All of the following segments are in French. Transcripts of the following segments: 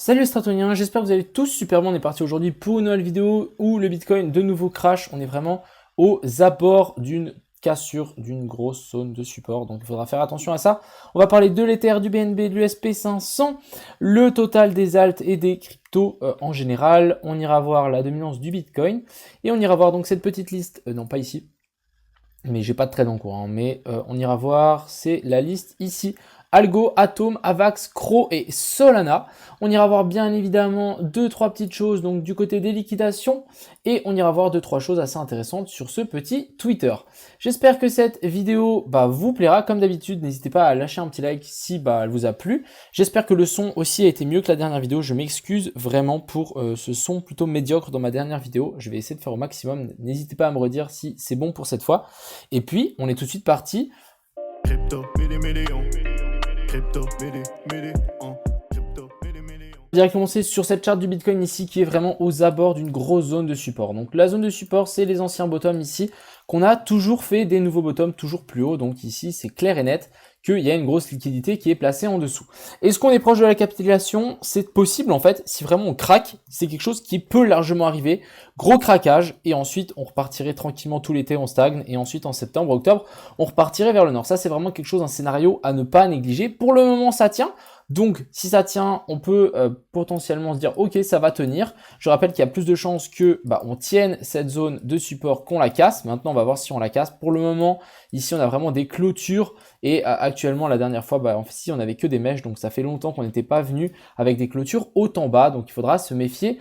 Salut les stratoniens, j'espère que vous allez tous super bien. On est parti aujourd'hui pour une nouvelle vidéo où le Bitcoin de nouveau crash. On est vraiment aux abords d'une cassure, d'une grosse zone de support. Donc il faudra faire attention à ça. On va parler de l'Ether, du BNB, de l'USP 500, le total des alts et des cryptos en général. On ira voir la dominance du Bitcoin et on ira voir donc cette petite liste, non pas ici, mais j'ai pas de trade en cours, hein, mais on ira voir, c'est la liste ici. Algo, Atom, Avax, Crow et Solana. On ira voir bien évidemment 2-3 petites choses donc du côté des liquidations et on ira voir 2-3 choses assez intéressantes sur ce petit Twitter. J'espère que cette vidéo vous plaira. Comme d'habitude, n'hésitez pas à lâcher un petit like si elle vous a plu. J'espère que le son aussi a été mieux que la dernière vidéo. Je m'excuse vraiment pour ce son plutôt médiocre dans ma dernière vidéo. Je vais essayer de faire au maximum. N'hésitez pas à me redire si c'est bon pour cette fois. Et puis, on est tout de suite parti. Crypto, Direct commencer sur cette charte du Bitcoin ici qui est vraiment aux abords d'une grosse zone de support. Donc la zone de support, c'est les anciens bottoms ici qu'on a toujours fait des nouveaux bottoms toujours plus haut. Donc ici, c'est clair et net qu'il y a une grosse liquidité qui est placée en dessous. Est-ce qu'on est proche de la capitulation? C'est possible en fait. Si vraiment on craque, c'est quelque chose qui peut largement arriver. Gros craquage et ensuite on repartirait tranquillement tout l'été, on stagne et ensuite en septembre, octobre, on repartirait vers le nord. Ça c'est vraiment quelque chose, un scénario à ne pas négliger. Pour le moment ça tient. Donc, si ça tient, on peut potentiellement se dire, ok, ça va tenir. Je rappelle qu'il y a plus de chances que on tienne cette zone de support qu'on la casse. Maintenant, on va voir si on la casse. Pour le moment, ici, on a vraiment des clôtures. Et actuellement, la dernière fois, ici, on n'avait que des mèches. Donc, ça fait longtemps qu'on n'était pas venu avec des clôtures haut en bas. Donc, il faudra se méfier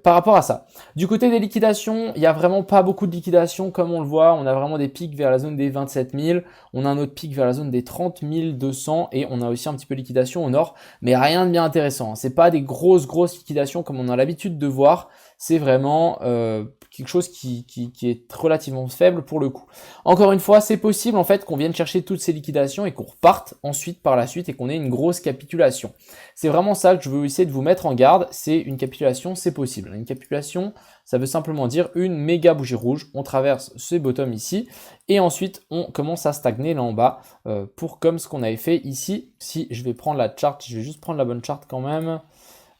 par rapport à ça. Du côté des liquidations, il n'y a vraiment pas beaucoup de liquidations comme on le voit. On a vraiment des pics vers la zone des 27 000. On a un autre pic vers la zone des 30 200 et on a aussi un petit peu de liquidation au nord, mais rien de bien intéressant. C'est pas des grosses liquidations comme on a l'habitude de voir. C'est vraiment quelque chose qui est relativement faible pour le coup. Encore une fois, c'est possible en fait qu'on vienne chercher toutes ces liquidations et qu'on reparte ensuite par la suite et qu'on ait une grosse capitulation. C'est vraiment ça que je veux essayer de vous mettre en garde. C'est une capitulation, c'est possible. Une capitulation, ça veut simplement dire une méga bougie rouge. On traverse ce bottom ici et ensuite on commence à stagner là en bas pour comme ce qu'on avait fait ici. Si je vais prendre la charte, je vais juste prendre la bonne charte quand même.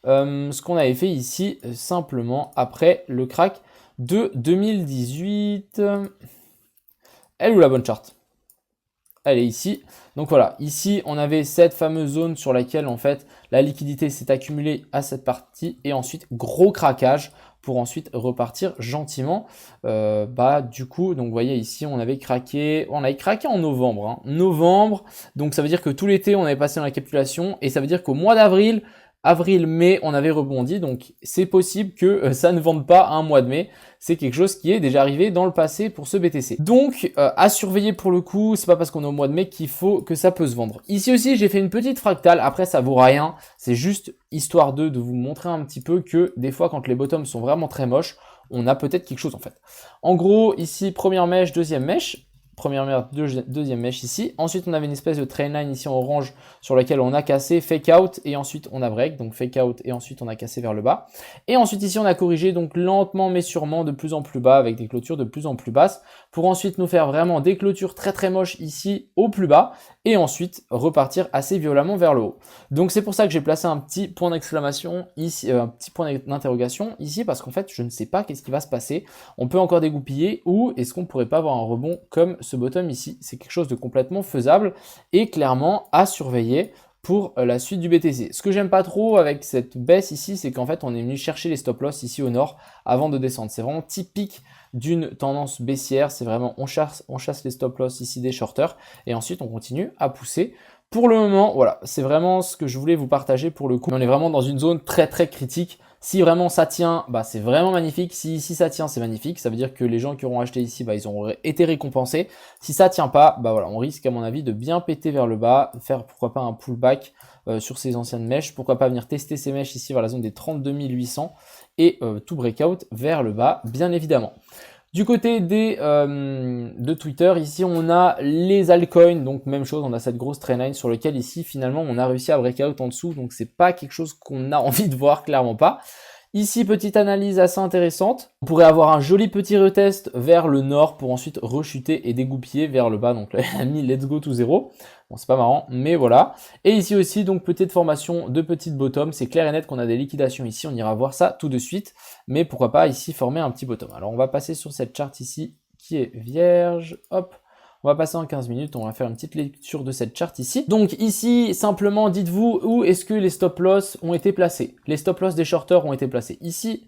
Ce qu'on avait fait ici simplement après le crack de 2018. Elle est où la bonne charte? Elle est ici. Donc voilà, ici on avait cette fameuse zone sur laquelle en fait la liquidité s'est accumulée à cette partie et ensuite gros craquage pour ensuite repartir gentiment. Du coup, donc vous voyez ici on avait craqué en novembre. Hein. Novembre, donc ça veut dire que tout l'été on avait passé dans la capitulation et ça veut dire qu'au mois d'avril, mai, on avait rebondi, donc c'est possible que ça ne vende pas un mois de mai. C'est quelque chose qui est déjà arrivé dans le passé pour ce BTC. Donc, à surveiller pour le coup, c'est pas parce qu'on est au mois de mai qu'il faut que ça peut se vendre. Ici aussi, j'ai fait une petite fractale. Après, ça vaut rien. C'est juste histoire de vous montrer un petit peu que des fois, quand les bottoms sont vraiment très moches, on a peut-être quelque chose en fait. En gros, ici, première mèche, deuxième mèche. Première mèche, deuxième mèche ici. Ensuite, on avait une espèce de trainline ici en orange sur laquelle on a cassé, fake out et ensuite on a break. Donc fake out et ensuite on a cassé vers le bas. Et ensuite ici, on a corrigé donc lentement mais sûrement de plus en plus bas avec des clôtures de plus en plus basses pour ensuite nous faire vraiment des clôtures très moches ici au plus bas et ensuite repartir assez violemment vers le haut. Donc c'est pour ça que j'ai placé un petit point d'exclamation ici, un petit point d'interrogation ici parce qu'en fait, je ne sais pas qu'est-ce qui va se passer. On peut encore dégoupiller ou est-ce qu'on pourrait pas avoir un rebond comme ce bottom ici? C'est quelque chose de complètement faisable et clairement à surveiller pour la suite du BTC. Ce que j'aime pas trop avec cette baisse ici, c'est qu'en fait on est venu chercher les stop loss ici au nord avant de descendre. C'est vraiment typique d'une tendance baissière, c'est vraiment on chasse les stop loss ici des shorters et ensuite on continue à pousser. Pour le moment, voilà, c'est vraiment ce que je voulais vous partager pour le coup. On est vraiment dans une zone très critique. Si vraiment ça tient, c'est vraiment magnifique. Si ici ça tient, c'est magnifique. Ça veut dire que les gens qui auront acheté ici, ils auront été récompensés. Si ça tient pas, voilà, on risque à mon avis de bien péter vers le bas, faire pourquoi pas un pullback sur ces anciennes mèches. Pourquoi pas venir tester ces mèches ici vers la zone des 32 800 et tout breakout vers le bas, bien évidemment. Du côté de Twitter, ici on a les altcoins, donc même chose, on a cette grosse trendline sur laquelle ici finalement on a réussi à breakout en dessous, donc c'est pas quelque chose qu'on a envie de voir, clairement pas. Ici, petite analyse assez intéressante. On pourrait avoir un joli petit retest vers le nord pour ensuite rechuter et dégoupiller vers le bas. Donc là, il a mis let's go to 0. Bon, c'est pas marrant, mais voilà. Et ici aussi, donc petite formation de petite bottom. C'est clair et net qu'on a des liquidations ici. On ira voir ça tout de suite. Mais pourquoi pas ici former un petit bottom. Alors, on va passer sur cette charte ici qui est vierge. Hop. On va passer en 15 minutes, on va faire une petite lecture de cette charte ici. Donc ici, simplement, dites-vous où est-ce que les stop loss ont été placés. Les stop loss des shorters ont été placés ici,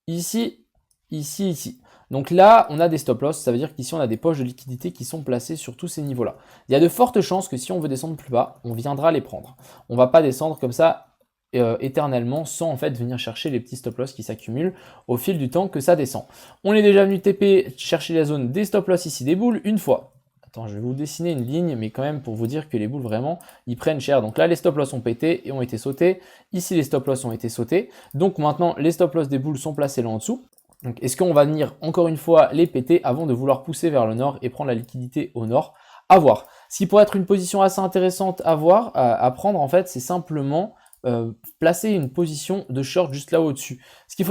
ici, ici, ici. Donc là, on a des stop loss, ça veut dire qu'ici, on a des poches de liquidité qui sont placées sur tous ces niveaux-là. Il y a de fortes chances que si on veut descendre plus bas, on viendra les prendre. On ne va pas descendre comme ça éternellement sans en fait venir chercher les petits stop loss qui s'accumulent au fil du temps que ça descend. On est déjà venu TP chercher la zone des stop loss ici des boules une fois. Attends, je vais vous dessiner une ligne, mais quand même pour vous dire que les boules, vraiment, ils prennent cher. Donc là, les stop loss ont pété et ont été sautés. Ici, les stop loss ont été sautés. Donc maintenant, les stop loss des boules sont placés là en dessous. Donc est-ce qu'on va venir encore une fois les péter avant de vouloir pousser vers le nord et prendre la liquidité au nord? À voir. Ce qui pourrait être une position assez intéressante à voir, à prendre en fait, c'est simplement placer une position de short juste là au-dessus. Ce qu'il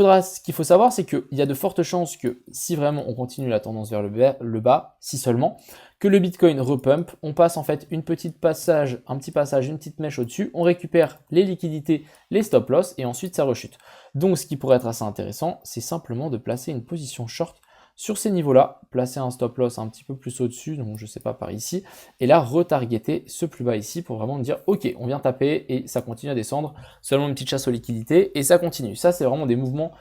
faut savoir, c'est qu'il y a de fortes chances que si vraiment on continue la tendance vers le bas, si seulement, que le Bitcoin repump, on passe en fait un petit passage, une petite mèche au-dessus, on récupère les liquidités, les stop loss et ensuite ça rechute. Donc ce qui pourrait être assez intéressant, c'est simplement de placer une position short sur ces niveaux-là, placer un stop loss un petit peu plus au-dessus, donc je sais pas par ici, et là retargeter ce plus bas ici pour vraiment dire ok, on vient taper et ça continue à descendre, seulement une petite chasse aux liquidités et ça continue. Ça c'est vraiment des mouvements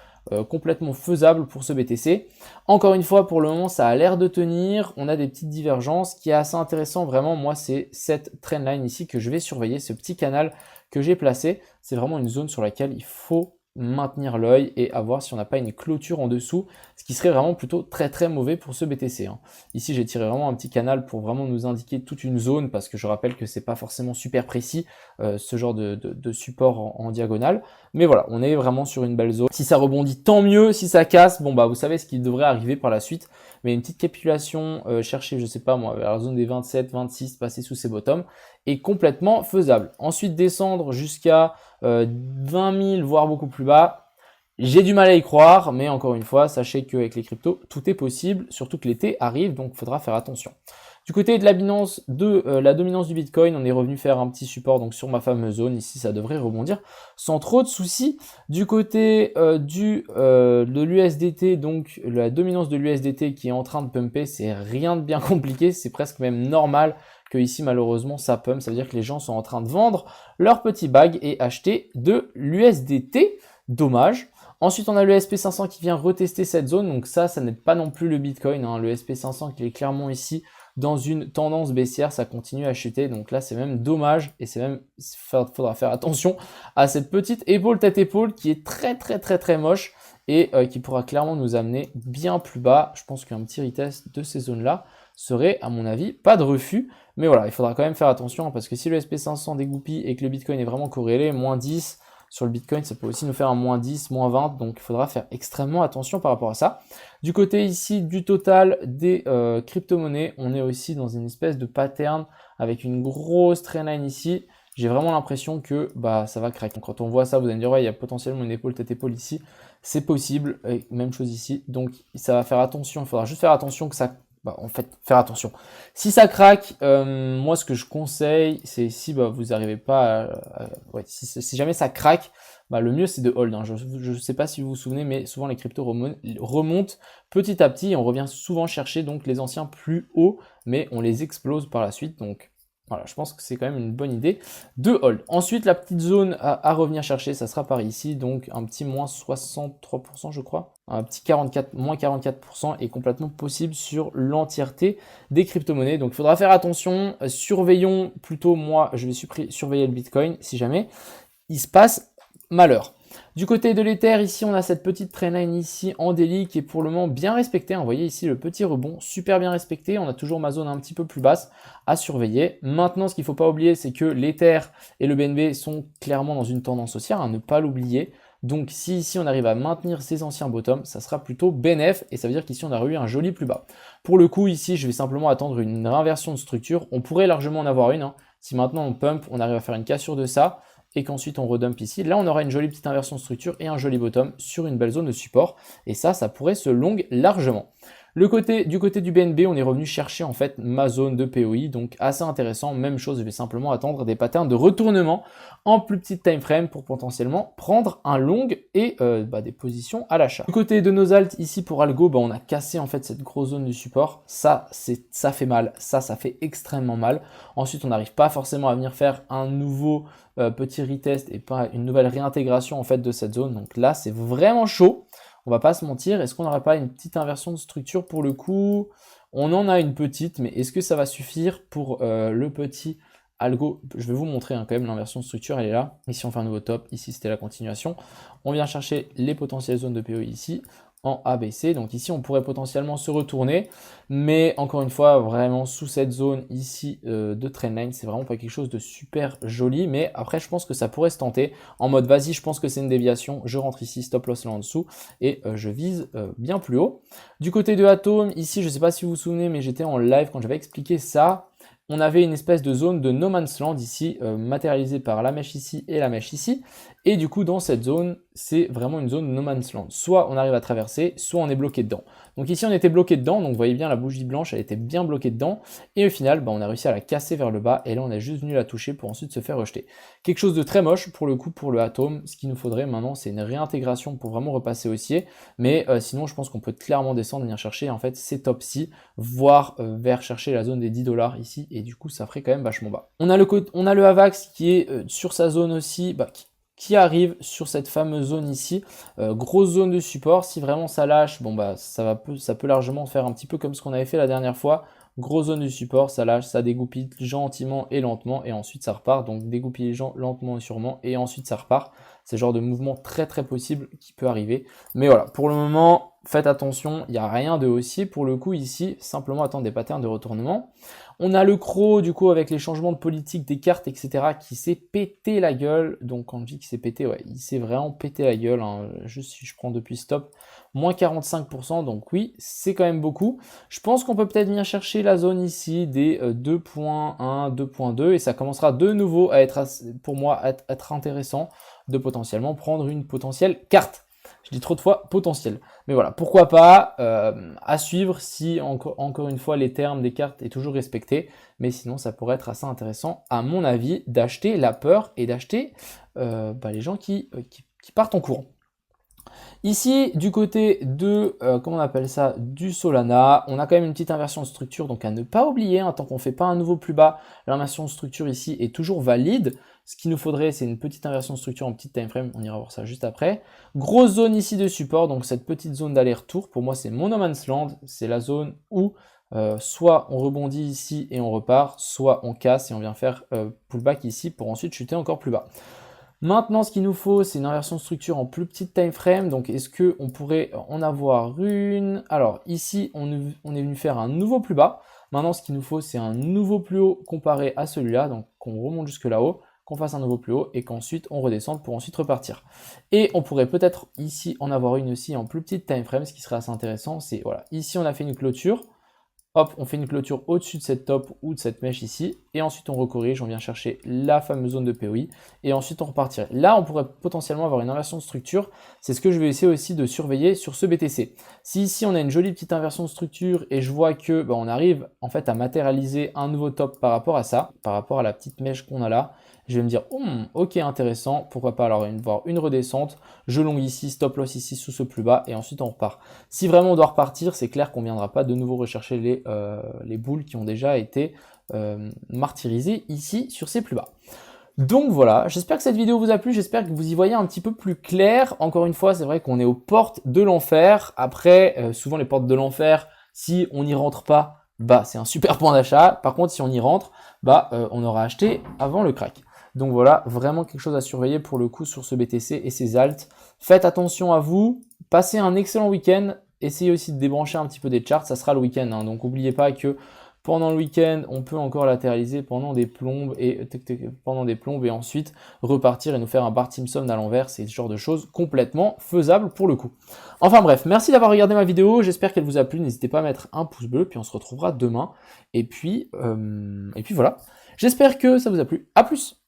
complètement faisables pour ce BTC. Encore une fois, pour le moment ça a l'air de tenir, on a des petites divergences. Ce qui est assez intéressant vraiment, moi c'est cette trendline ici que je vais surveiller, ce petit canal que j'ai placé, c'est vraiment une zone sur laquelle il faut maintenir l'œil et à voir si on n'a pas une clôture en dessous, ce qui serait vraiment plutôt très très mauvais pour ce BTC. Ici j'ai tiré vraiment un petit canal pour vraiment nous indiquer toute une zone, parce que je rappelle que c'est pas forcément super précis ce genre de support en diagonale, mais voilà, on est vraiment sur une belle zone. Si ça rebondit tant mieux, si ça casse, bon bah vous savez ce qui devrait arriver par la suite, mais une petite capitulation chercher, je sais pas moi, vers la zone des 27, 26, passer sous ces bottoms est complètement faisable. Ensuite descendre jusqu'à 20 000, voire beaucoup plus bas, j'ai du mal à y croire, mais encore une fois, sachez qu'avec les cryptos, tout est possible, surtout que l'été arrive, donc il faudra faire attention. Du côté de la dominance du Bitcoin, on est revenu faire un petit support donc sur ma fameuse zone. Ici, ça devrait rebondir sans trop de soucis. Du côté de l'USDT, donc la dominance de l'USDT qui est en train de pumper, c'est rien de bien compliqué, c'est presque même normal que ici malheureusement ça pump. Ça veut dire que les gens sont en train de vendre leur petit bag et acheter de l'USDT. Dommage. Ensuite, on a le SP500 qui vient retester cette zone. Donc ça n'aide pas non plus le Bitcoin. Le SP500 qui est clairement ici dans une tendance baissière, ça continue à chuter. Donc là, c'est même dommage et faudra faire attention à cette petite épaule tête-épaule qui est très très très très moche et qui pourra clairement nous amener bien plus bas. Je pense qu'un petit retest de ces zones-là serait, à mon avis, pas de refus. Mais voilà, il faudra quand même faire attention parce que si le SP500 dégoupille et que le Bitcoin est vraiment corrélé, moins 10, sur le Bitcoin, ça peut aussi nous faire un moins 10, moins 20, donc il faudra faire extrêmement attention par rapport à ça. Du côté ici du total des crypto-monnaies, on est aussi dans une espèce de pattern avec une grosse trendline ici. J'ai vraiment l'impression que ça va craquer. Donc, quand on voit ça, vous allez me dire, ouais, il y a potentiellement une épaule, tête-épaule ici. C'est possible, et même chose ici. Donc ça va faire attention, il faudra juste faire attention que ça... faire attention. Si ça craque, moi ce que je conseille, c'est si vous n'arrivez pas si jamais ça craque, le mieux c'est de hold. Je ne sais pas si vous vous souvenez, mais souvent les cryptos remontent petit à petit et on revient souvent chercher donc les anciens plus hauts, mais on les explose par la suite. Donc voilà, je pense que c'est quand même une bonne idée de hold. Ensuite, la petite zone à revenir chercher, ça sera par ici, donc un petit moins 63%, je crois. Un petit moins 44% est complètement possible sur l'entièreté des crypto-monnaies. Donc, il faudra faire attention. Surveillons plutôt, moi, je vais surveiller le Bitcoin si jamais il se passe malheur. Du côté de l'Ether, ici, on a cette petite trendline ici en daily qui est pour le moment bien respectée. Vous voyez ici le petit rebond, super bien respecté. On a toujours ma zone un petit peu plus basse à surveiller. Maintenant, ce qu'il ne faut pas oublier, c'est que l'Ether et le BNB sont clairement dans une tendance haussière, ne pas l'oublier. Donc, si ici, on arrive à maintenir ces anciens bottoms, ça sera plutôt bénéf et ça veut dire qu'ici, on a eu un joli plus bas. Pour le coup, ici, je vais simplement attendre une réinversion de structure. On pourrait largement en avoir une. Si maintenant on pump, on arrive à faire une cassure de ça, et qu'ensuite on redump ici, là on aura une jolie petite inversion de structure et un joli bottom sur une belle zone de support. Et ça pourrait se long largement. Du côté du BNB, on est revenu chercher en fait ma zone de POI, donc assez intéressant. Même chose, je vais simplement attendre des patterns de retournement en plus petite time frame pour potentiellement prendre un long et des positions à l'achat. Du côté de nos alts, ici pour Algo, on a cassé en fait cette grosse zone de support. Ça fait mal, ça fait extrêmement mal. Ensuite, on n'arrive pas forcément à venir faire un nouveau petit retest et pas une nouvelle réintégration en fait de cette zone. Donc là, c'est vraiment chaud. On va pas se mentir, est-ce qu'on n'aurait pas une petite inversion de structure pour le coup? On en a une petite, mais est-ce que ça va suffire pour le petit Algo? Je vais vous montrer quand même l'inversion de structure, elle est là. Ici on fait un nouveau top, ici c'était la continuation. On vient chercher les potentielles zones de POI ici en ABC. Donc ici on pourrait potentiellement se retourner, mais encore une fois vraiment sous cette zone ici de trendline, c'est vraiment pas quelque chose de super joli, mais après je pense que ça pourrait se tenter en mode vas-y, je pense que c'est une déviation, je rentre ici, stop loss là en dessous et je vise bien plus haut. Du côté de Atom, ici je sais pas si vous vous souvenez, mais j'étais en live quand j'avais expliqué ça. On avait une espèce de zone de no man's land ici, matérialisée par la mèche ici et la mèche ici. Et du coup, dans cette zone, c'est vraiment une zone no man's land. Soit on arrive à traverser, soit on est bloqué dedans. Donc ici, on était bloqué dedans. Donc vous voyez bien, la bougie blanche, elle était bien bloquée dedans. Et au final, on a réussi à la casser vers le bas. Et là, on est juste venu la toucher pour ensuite se faire rejeter. Quelque chose de très moche pour le coup, pour le Atom. Ce qu'il nous faudrait maintenant, c'est une réintégration pour vraiment repasser haussier. Mais sinon, je pense qu'on peut clairement descendre, venir chercher en fait ces tops-ci, voire vers chercher la zone des 10 $ ici. Et du coup, ça ferait quand même vachement bas. On a le AVAX qui est sur sa zone aussi, qui arrive sur cette fameuse zone ici, grosse zone de support. Si vraiment ça lâche, ça peut largement faire un petit peu comme ce qu'on avait fait la dernière fois. Grosse zone de support, ça lâche, ça dégoupille gentiment et lentement, et ensuite ça repart. Donc dégoupiller lentement et sûrement, et ensuite ça repart. C'est le genre de mouvement très très possible qui peut arriver. Mais voilà, pour le moment, faites attention, il n'y a rien de haussier pour le coup ici, simplement attendre des patterns de retournement. On a le CRO du coup avec les changements de politique des cartes, etc. qui s'est pété la gueule. Donc quand je dis qu'il s'est pété, ouais, il s'est vraiment pété la gueule. Juste si je prends depuis stop, moins 45%, donc oui, c'est quand même beaucoup. Je pense qu'on peut peut-être venir chercher la zone ici des 2.1, 2.2 et ça commencera de nouveau à être, pour moi, être intéressant de potentiellement prendre une potentielle carte. Je dis trop de fois potentiel. Mais voilà, pourquoi pas, à suivre si encore une fois les termes des cartes est toujours respecté. Mais sinon, ça pourrait être assez intéressant, à mon avis, d'acheter la peur et d'acheter les gens qui partent en courant. Ici, du côté de, comment on appelle ça, du Solana, on a quand même une petite inversion de structure, donc à ne pas oublier, tant qu'on ne fait pas un nouveau plus bas, l'inversion de structure ici est toujours valide. Ce qu'il nous faudrait, c'est une petite inversion de structure en petite time frame, on ira voir ça juste après. Grosse zone ici de support, donc cette petite zone d'aller-retour, pour moi c'est mon no man's land, c'est la zone où soit on rebondit ici et on repart, soit on casse et on vient faire pullback ici pour ensuite chuter encore plus bas. Maintenant, ce qu'il nous faut, c'est une inversion de structure en plus petite time frame. Donc, est-ce qu'on pourrait en avoir une? Alors, ici, on est venu faire un nouveau plus bas. Maintenant, ce qu'il nous faut, c'est un nouveau plus haut comparé à celui-là. Donc, qu'on remonte jusque là-haut, qu'on fasse un nouveau plus haut et qu'ensuite, on redescende pour ensuite repartir. Et on pourrait peut-être ici en avoir une aussi en plus petite time frame. Ce qui serait assez intéressant, c'est, voilà, ici, on a fait une clôture. Hop, on fait une clôture au-dessus de cette top ou de cette mèche ici, et ensuite on recorrige, on vient chercher la fameuse zone de POI, et ensuite on repartirait. Là, on pourrait potentiellement avoir une inversion de structure, c'est ce que je vais essayer aussi de surveiller sur ce BTC. Si ici on a une jolie petite inversion de structure, et je vois que on arrive en fait à matérialiser un nouveau top par rapport à ça, par rapport à la petite mèche qu'on a là, je vais me dire, ok, intéressant, pourquoi pas alors voir une redescente, je long ici, stop loss ici sous ce plus bas, et ensuite on repart. Si vraiment on doit repartir, c'est clair qu'on ne viendra pas de nouveau rechercher les boules qui ont déjà été martyrisées ici sur ces plus bas. Donc voilà, j'espère que cette vidéo vous a plu, j'espère que vous y voyez un petit peu plus clair. Encore une fois, c'est vrai qu'on est aux portes de l'enfer. Après, souvent les portes de l'enfer, si on n'y rentre pas, c'est un super point d'achat. Par contre, si on y rentre, on aura acheté avant le crack. Donc voilà, vraiment quelque chose à surveiller pour le coup sur ce BTC et ses alts. Faites attention à vous, passez un excellent week-end. Essayez aussi de débrancher un petit peu des charts, ça sera le week-end. Donc n'oubliez pas que pendant le week-end, on peut encore latéraliser pendant des plombes et ensuite repartir et nous faire un Bart Simpson à l'envers. C'est ce genre de choses complètement faisable pour le coup. Enfin bref, merci d'avoir regardé ma vidéo. J'espère qu'elle vous a plu. N'hésitez pas à mettre un pouce bleu, puis on se retrouvera demain. Et puis voilà. J'espère que ça vous a plu. À plus!